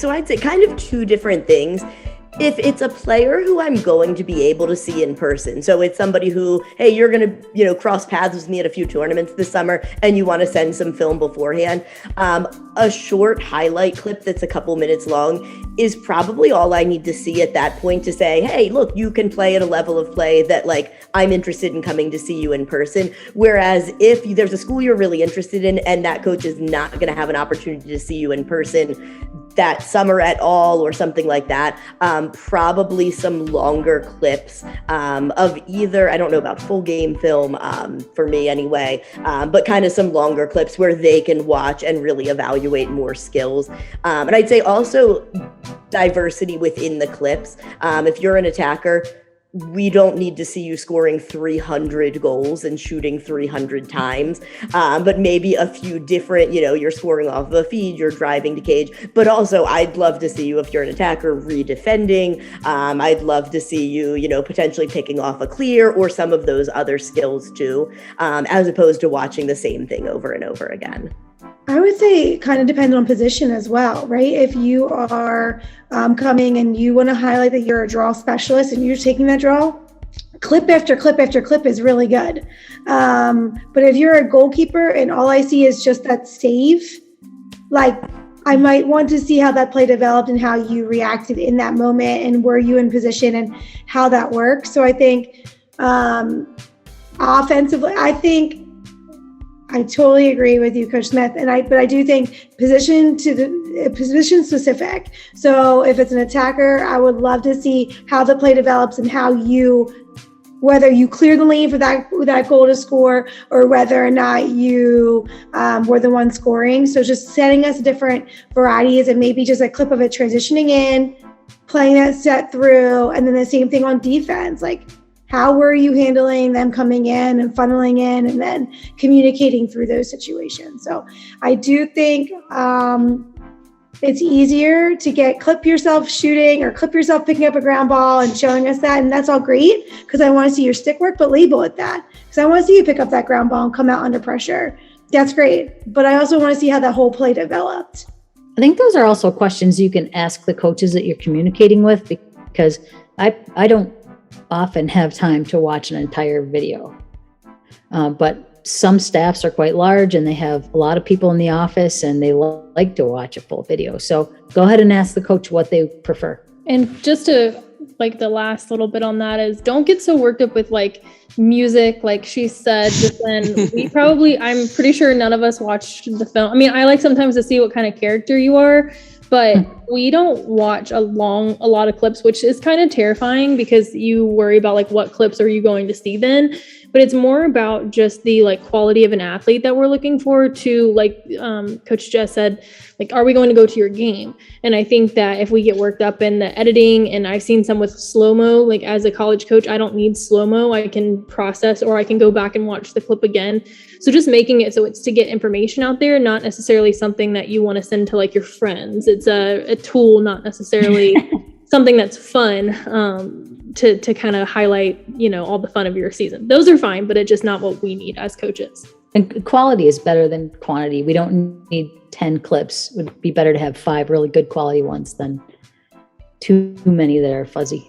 So I'd say kind of two different things. If it's a player who I'm going to be able to see in person, so it's somebody who, hey, you're going to, cross paths with me at a few tournaments this summer and you want to send some film beforehand, a short highlight clip that's a couple minutes long is probably all I need to see at that point to say, hey, look, you can play at a level of play that I'm interested in coming to see you in person. Whereas if there's a school you're really interested in and that coach is not going to have an opportunity to see you in person that summer at all or something like that, probably some longer clips of either, I don't know about full game film for me anyway, but kind of some longer clips where they can watch and really evaluate more skills. And I'd say also diversity within the clips. If you're an attacker, we don't need to see you scoring 300 goals and shooting 300 times, but maybe a few different, you're scoring off of a feed, you're driving to cage, but also I'd love to see you, if you're an attacker, redefending. I'd love to see you, potentially picking off a clear or some of those other skills too, as opposed to watching the same thing over and over again. I would say it kind of depends on position as well, right? If you are coming and you want to highlight that you're a draw specialist and you're taking that draw, clip after clip after clip is really good. But if you're a goalkeeper and all I see is just that save, I might want to see how that play developed and how you reacted in that moment and were you in position and how that works. So I think offensively, I totally agree with you, Coach Smith, but I do think position specific. So if it's an attacker, I would love to see how the play develops and how whether you clear the lane for that goal to score or whether or not you were the one scoring. So just setting us different varieties and maybe just a clip of it transitioning in, playing that set through, and then the same thing on defense, how were you handling them coming in and funneling in and then communicating through those situations? So I do think it's easier to clip yourself shooting or clip yourself picking up a ground ball and showing us that. And that's all great because I want to see your stick work, but label it that because I want to see you pick up that ground ball and come out under pressure. That's great. But I also want to see how that whole play developed. I think those are also questions you can ask the coaches that you're communicating with because I don't often have time to watch an entire video. But some staffs are quite large and they have a lot of people in the office and they like to watch a full video. So go ahead and ask the coach what they prefer. And just to the last little bit on that is don't get so worked up with music, like she said, just then I'm pretty sure none of us watched the film. I mean, I like sometimes to see what kind of character you are, but we don't watch a lot of clips, which is kind of terrifying because you worry about what clips are you going to see then. But it's more about just the quality of an athlete that we're looking for to, Coach Jess said, are we going to go to your game? And I think that if we get worked up in the editing, and I've seen some with slow-mo, as a college coach, I don't need slow-mo. I can process or I can go back and watch the clip again. So just making it so it's to get information out there, not necessarily something that you want to send to your friends. It's a tool, not necessarily something that's fun to kind of highlight, all the fun of your season. Those are fine, but it's just not what we need as coaches. And quality is better than quantity. We don't need 10 clips. It would be better to have 5 really good quality ones than too many that are fuzzy.